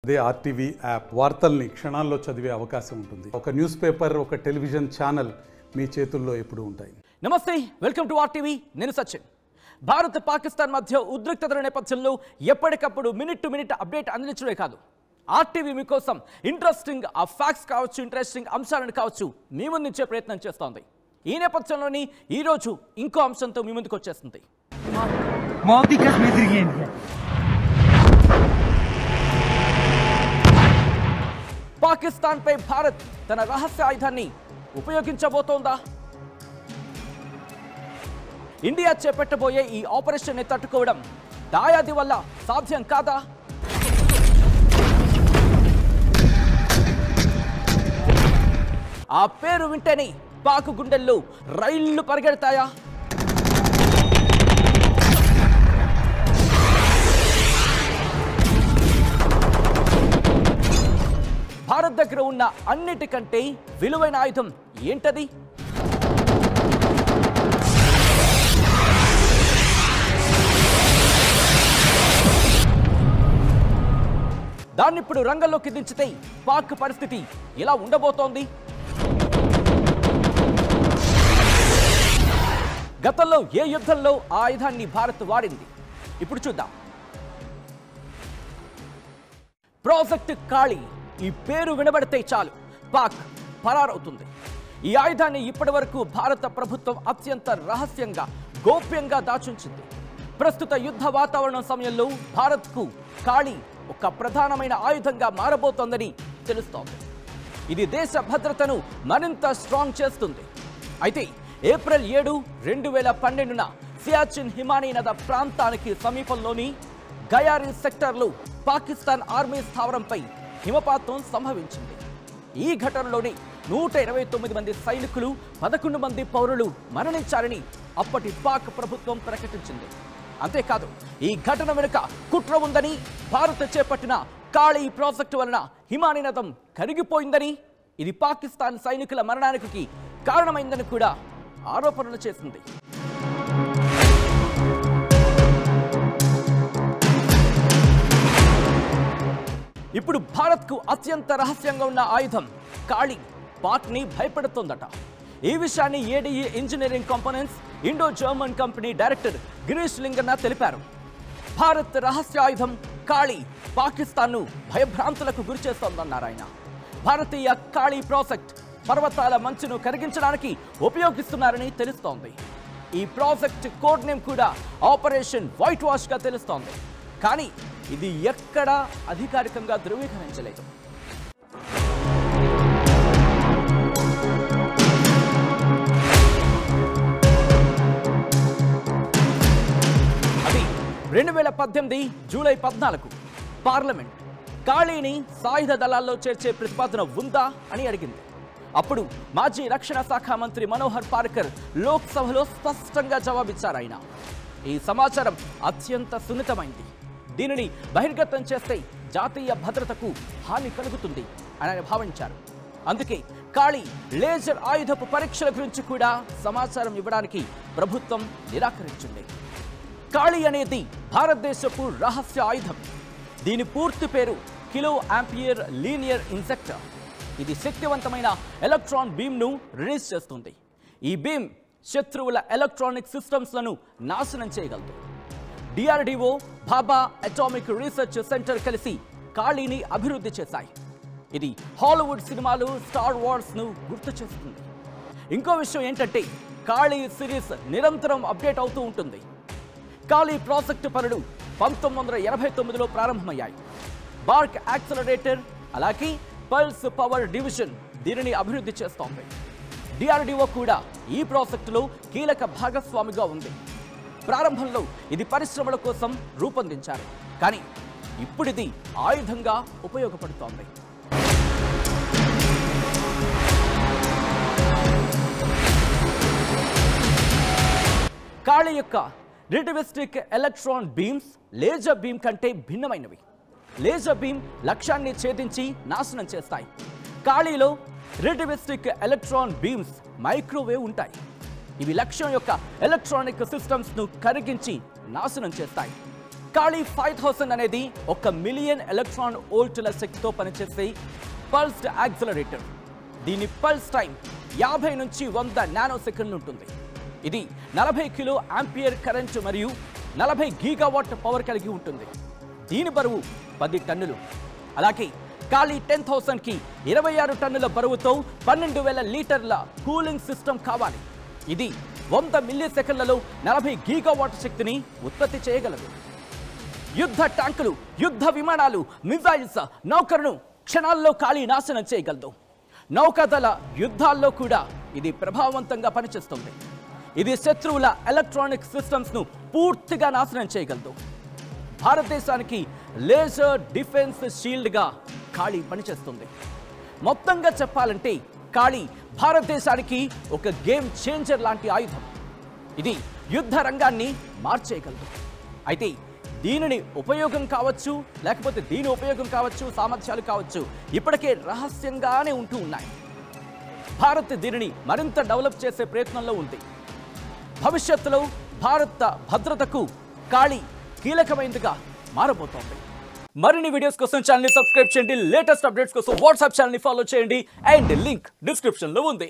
అదే RTV app వార్తల్ని క్షణాల్లో చదివే అవకాశం ఉంటుంది. ఒక న్యూస్ పేపర్, ఒక టెలివిజన్ ఛానల్ మీ చేతుల్లో ఎప్పుడూ ఉంటాయి. నమస్తే, వెల్కమ్ టు ఆర్టీవీ. నేను సచిన్. భారత్ పాకిస్తాన్ మధ్య ఉద్రిక్తతల నేపథ్యంలో ఎప్పటికప్పుడు మినిట్ టు మినిట్ అప్డేట్ అందించడమే కాదు, ఆర్టీవీ మీకోసం ఇంట్రెస్టింగ్ ఫ్యాక్ట్స్ కావచ్చు, ఇంట్రెస్టింగ్ అంశాలను కావచ్చు మీ ముందుంచే ప్రయత్నం చేస్తోంది. ఈ నేపథ్యంలోని ఈరోజు ఇంకో అంశంతో మీ ముందుకు వచ్చేస్తుంది. పాకిస్తాన్ పై భారత్ తన రహస్య ఆయుధాన్ని ఉపయోగించబోతోందా? ఇండియా చేపట్టబోయే ఈ ఆపరేషన్ ని తట్టుకోవడం దాయాది వల్ల సాధ్యం కాదా? ఆ పేరు వింటేనే పాక్ గుండెల్లో రైళ్లు పరిగెడతాయా? భారత్ దగ్గర ఉన్న అన్నిటికంటే విలువైన ఆయుధం ఏంటది? దాన్ని ఇప్పుడు రంగంలోకి దించితే పాక్ పరిస్థితి ఎలా ఉండబోతోంది? గతంలో ఏ యుద్ధంలో ఆ ఆయుధాన్ని భారత్ వాడింది? ఇప్పుడు చూద్దాం. ప్రాజెక్ట్ కాళీ ఈ పేరు వినబడితే చాలు పాక్ పరారవుతుంది. ఈ ఆయుధాన్ని ఇప్పటి వరకు భారత ప్రభుత్వం అత్యంత రహస్యంగా, గోప్యంగా దాచుంచింది. ప్రస్తుత యుద్ధ వాతావరణం సమయంలో భారత్కు కాళీ ఒక ప్రధానమైన ఆయుధంగా మారబోతోందని తెలుస్తోంది. ఇది దేశ భద్రతను మరింత స్ట్రాంగ్ చేస్తుంది. అయితే ఏప్రిల్ 7, 2012న సియాచిన్ హిమానీ నద ప్రాంతానికి సమీపంలోని గయారీ సెక్టార్లో పాకిస్తాన్ ఆర్మీ స్థావరంపై హిమపాతం సంభవించింది. ఈ ఘటనలోని 129 మంది సైనికులు, 11 మంది పౌరులు మరణించారని అప్పటి పాక్ ప్రభుత్వం ప్రకటించింది. అంతేకాదు, ఈ ఘటన వెనుక కుట్ర ఉందని, భారత్ చేపట్టిన కాళీ ప్రాజెక్టు వలన హిమానీ నదం కరిగిపోయిందని, ఇది పాకిస్తాన్ సైనికుల మరణానికి కారణమైందని కూడా ఆరోపణలు చేసింది. ఇప్పుడు భారత్కు అత్యంత రహస్యంగా ఉన్న ఆయుధం కాళీ పాక్ని భయపెడుతోందట. ఈ విషయాన్ని ADE engineering components Indo German company director Girish Linganna తెలిపారు. భారత్ రహస్య ఆయుధం కాళీ పాకిస్తాన్ను భయభ్రాంతులకు గురిచేస్తోందన్నారు ఆయన. భారతీయ కాళీ ప్రాజెక్ట్ పర్వతాల మంచును కరిగించడానికి ఉపయోగిస్తున్నారని తెలుస్తోంది. ఈ ప్రాజెక్ట్ కోడ్ నేమ్ కూడా ఆపరేషన్ వైట్ వాష్ గా తెలుస్తోంది. కానీ ఇది ఎక్కడా అధికారికంగా ధృవీకరించలేదు. అది 2018 జూలై 14 పార్లమెంట్ కాళీని సాయుధ దళాల్లో చేర్చే ప్రతిపాదన ఉందా అని అడిగింది. అప్పుడు మాజీ రక్షణ శాఖ మంత్రి మనోహర్ పారికర్ లోక్సభలో స్పష్టంగా జవాబిచ్చారు. ఆయన ఈ సమాచారం అత్యంత సున్నితమైంది, దీనిని బహిర్గతం చేస్తే జాతీయ భద్రతకు హాని కలుగుతుంది అని ఆయన భావించారు. అందుకే కాళీ లేజర్ ఆయుధపు పరీక్షల గురించి కూడా సమాచారం ఇవ్వడానికి ప్రభుత్వం నిరాకరించింది. కాళీ అనేది భారతదేశపు రహస్య ఆయుధం. దీని పూర్తి పేరు కిలో ఆంపియర్ లీనియర్ ఇంజెక్టర్. ఇది శక్తివంతమైన ఎలక్ట్రాన్ బీమ్ను రిలీజ్ చేస్తుంది. ఈ బీమ్ శత్రువుల ఎలక్ట్రానిక్ సిస్టమ్స్లను నాశనం చేయగలదు. DRDO, Bhabha atomic research centre కలిసి కాళీని అభివృద్ధి చేశాయి. ఇది హాలీవుడ్ సినిమాలు, స్టార్ వార్స్ను గుర్తు చేస్తుంది. ఇంకో విషయం ఏంటంటే కాళీ సిరీస్ నిరంతరం అప్డేట్ అవుతూ ఉంటుంది. కాళీ ప్రాజెక్టు పనులు 1989లో ప్రారంభమయ్యాయి. బార్క్ యాక్సలరేటర్, అలాగే పల్స్ పవర్ డివిజన్ దీనిని అభివృద్ధి చేస్తోంది. డిఆర్డిఓ కూడా ఈ ప్రాజెక్టులో కీలక భాగస్వామిగా ఉంది. ప్రారంభంలో ఇది పరిశ్రమల కోసం రూపొందించారు, కానీ ఇప్పుడు ఇది ఆయుధంగా ఉపయోగపడుతోంది. కాళీ యొక్క రిటివిస్టిక్ ఎలక్ట్రాన్ బీమ్స్ లేజర్ బీమ్ కంటే భిన్నమైనవి. లేజర్ బీమ్ లక్ష్యాన్ని ఛేదించి నాశనం చేస్తాయి. కాళీలో రిటివిస్టిక్ ఎలక్ట్రాన్ బీమ్స్ మైక్రోవేవ్ ఉంటాయి. ఇవి లక్ష్యం యొక్క ఎలక్ట్రానిక్ సిస్టమ్స్ను కరిగించి నాశనం చేస్తాయి. కాళీ 5000 అనేది 1 మిలియన్ ఎలక్ట్రాన్ వోల్టుల శక్తితో పనిచేసే పల్స్డ్ యాక్సిలరేటర్. దీని పల్స్ టైం 50 నుంచి 100 నానో సెకండ్లు ఉంటుంది. ఇది 40 కిలో ఆంపియర్ కరెంటు మరియు 40 గీగావాట్ పవర్ కలిగి ఉంటుంది. దీని బరువు 10 టన్నులు. అలాగే కాళీ 10000కి 26 టన్నుల బరువుతో 12,000 లీటర్ల కూలింగ్ సిస్టమ్ కావాలి. ఇది 100 మిల్లీ సెకండ్లలో 40 గీగావాట్ శక్తిని ఉత్పత్తి చేయగలదు. యుద్ధ ట్యాంకులు, యుద్ధ విమానాలు, మిజైల్స్, నౌకలను క్షణాల్లో కాళీ నాశనం చేయగలదు. నౌకాదళ యుద్ధాల్లో కూడా ఇది ప్రభావవంతంగా పనిచేస్తుంది. ఇది శత్రువుల ఎలక్ట్రానిక్ సిస్టమ్స్ను పూర్తిగా నాశనం చేయగలదు. భారతదేశానికి లేజర్ డిఫెన్స్ షీల్డ్గా కాళీ పనిచేస్తుంది. మొత్తంగా చెప్పాలంటే కాళీ భారతదేశానికి ఒక గేమ్ చేంజర్ లాంటి ఆయుధం. ఇది యుద్ధ రంగాన్ని మార్చేయగలదు. అయితే దీనిని ఉపయోగం కావచ్చు, లేకపోతే దీని ఉపయోగం కావచ్చు, సామర్థ్యాలు కావచ్చు, ఇప్పటికే రహస్యంగానే ఉంటూ ఉన్నాయి. భారత్ దీనిని మరింత డెవలప్ చేసే ప్రయత్నంలో ఉంది. భవిష్యత్తులో భారత భద్రతకు కాళీ కీలకమైనదిగా మారబోతోంది. మరిన్ని వీడియోస్ కోసం ఛానల్ ని సబ్స్క్రైబ్ చేయండి. లేటెస్ట్ అప్డేట్స్ కోసం వాట్సాప్ ఛానల్ ని ఫాలో చేయండి. అండ్ లింక్ డిస్క్రిప్షన్ లో ఉంది.